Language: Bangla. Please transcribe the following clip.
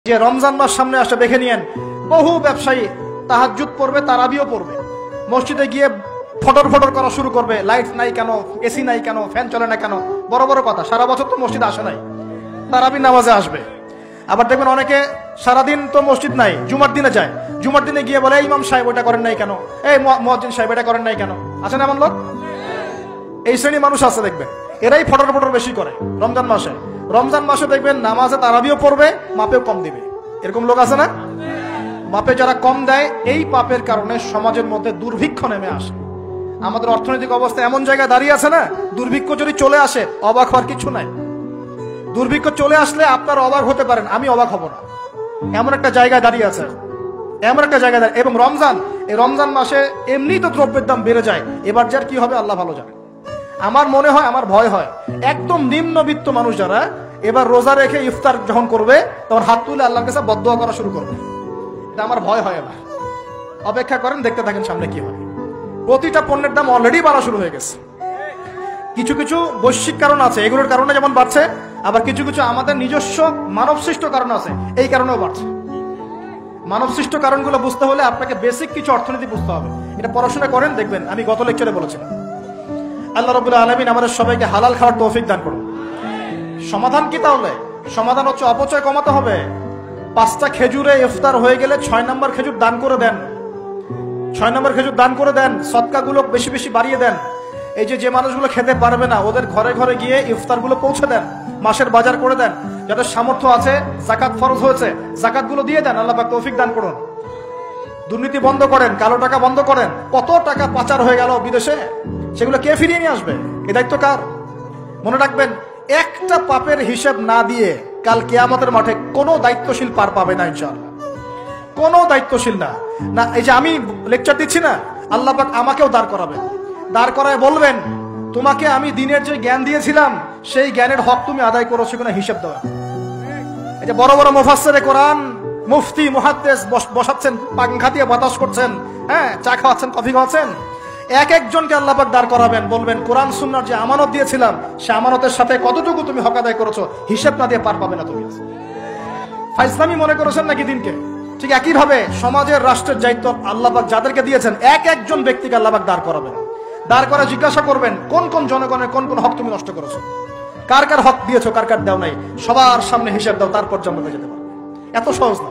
যে রমজান মাস সামনে আসে দেখে নিয়েন, বহু ব্যবসায়ী তাহাজ্জুদ পড়বে, তারাবিও পড়বে, মসজিদে গিয়ে ফটর ফটর করা শুরু করবে, লাইট নাই কেন, এসি নাই কেন, ফ্যান চলে না কেন, বড় বড় কথা। সারা বছর তো মসজিদে আসে নাই, তারাবি নামাজে আসবে। আবার দেখবেন অনেকে সারাদিন তো মসজিদ নাই, জুমার দিনে যায়, জুমার দিনে গিয়ে বলে ইমাম সাহেব ওটা করেন নাই কেন, এই মুয়াজ্জিন সাহেব এটা করেন নাই কেন। আছে না এমন লোক? এই শ্রেণী মানুষ আছে দেখবেন, এরাই ফটর ফটর বেশি করে রমজান মাসে। রমজান মাসে দেখবেন নামাজে তারাবিও পড়বে, মাপেও কম দিবে। এরকম লোক আছে না? মাপে যারা কম দেয়, এই পাপের কারণে সমাজের মধ্যে দুর্ভিক্ষ নেমে আসে। আমাদের অর্থনৈতিক অবস্থা এমন জায়গায় দাঁড়িয়ে আছে না, দুর্ভিক্ষ যদি চলে আসে অবাক হওয়ার কিছু নাই। দুর্ভিক্ষ চলে আসলে আপনার অবাক হতে পারেন, আমি অবাক হব না। এমন একটা জায়গায় দাঁড়িয়ে আছে, এমন একটা জায়গায় দাঁড়িয়ে। এবং রমজান, এই রমজান মাসে এমনি তো দ্রব্যের দাম বেড়ে যায়, এবার যার কি হবে আল্লাহ ভালো জানে। আমার মনে হয়, আমার ভয় হয়, একদম নিম্নবিত্ত মানুষ যারা এবার রোজা রেখে ইফতার যখন করবে তখন হাত তুলে আল্লাহর কাছে বদদোয়া করা শুরু করবে। এটা আমার ভয় হয়। এবার অপেক্ষা করেন, দেখতে থাকেন সামনে কি হয়। প্রতিটা পণ্যের দাম অলরেডি বাড়া শুরু হয়ে গেছে। কিছু কিছু বৈশ্বিক কারণ আছে, এগুলোর কারণে যেমন বাড়ছে, আবার কিছু কিছু আমাদের নিজস্ব মানব সৃষ্ট কারণ আছে, এই কারণেও বাড়ছে। মানব সৃষ্ট কারণগুলো বুঝতে হলে আপনাকে বেসিক কিছু অর্থনীতি বুঝতে হবে। এটা পড়াশোনা করেন, দেখবেন আমি গত লেকচারে বলেছিলাম। আল্লাহ রাব্বুল আলামিন আমাদের সবাইকে হালাল খাওয়ার তৌফিক দান করুন। সমাধান কি তাহলে? সমাধান হচ্ছে অপচয় কমাতে হবে। 5টা খেজুরে ইফতার হয়ে গেলে 6 নম্বর খেজুর দান করে দেন, 6 নম্বর খেজুর দান করে দেন। সদকাগুলো বেশি বেশি বাড়িয়ে দেন। এই যে মানুষগুলো খেতে পারবে না, ওদের ঘরে ঘরে গিয়ে ইফতারগুলো পৌঁছে দেন, মাসের বাজার করে দেন। যাদের সামর্থ্য আছে, জাকাত ফরজ হয়েছে, জাকাতগুলো দিয়ে দেন। আল্লাহ পাক তৌফিক দান করুন। দুর্নীতি বন্ধ করেন, কালো টাকা বন্ধ করেন। কত টাকা পাচার হয়ে গেল বিদেশে, সেগুলো কে ফিরিয়ে নিয়ে আসবে? এই দায়িত্ব কার? মনে রাখবেন, একটা পাপের হিসাব না দিয়ে কাল কিয়ামতের মাঠে কোনো দায়িত্বশীল পার পাবে না ইনশাআল্লাহ। কোনো দায়িত্বশীল না। এই যে আমি লেকচার দিচ্ছি না, আল্লাহ পাক আমাকেও দাঁড় করাবেন। দাঁড় করায় বলবেন, তোমাকে আমি দিনের যে জ্ঞান দিয়েছিলাম সেই জ্ঞানের হক তুমি আদায় করেছো কিনা হিসাব দেওয়া। এই যে বড় বড় মুফাসসিরে কোরআন, মুফতি, মুহাদ্দিস বসাচ্ছেন, পাংখা দিয়ে বাতাস করছেন, হ্যাঁ, চা খাওয়াচ্ছেন, কফি খাওয়াচ্ছেন। এক একজনকে আল্লাহ পাক দাঁড় করাবেন, বলবেন কোরআন সুন্নাহর যে আমানত দিয়েছিলাম সে আমানতের সাথে কতটুকু তুমি হক আদায় করেছো, হিসাব না দিয়ে পার পাবে না তুমি। ফাইজলামি মনে করেছেন নাকি দিনকে? ঠিক একইভাবে সমাজের, রাষ্ট্রের দায়িত্ব আল্লাহ পাক যাদেরকে দিয়েছেন, এক একজন ব্যক্তিকে আল্লাহ পাক দাঁড় করাবেন। দাঁড় করে জিজ্ঞাসা করবেন, কোন কোন জনগণের কোন কোন হক তুমি নষ্ট করেছো, কার কার হক দিয়েছো, কার কার দাও নাই, সবার সামনে হিসাব দাও, তারপর জান্নাতে যেতে পারবে। এত সহজ না।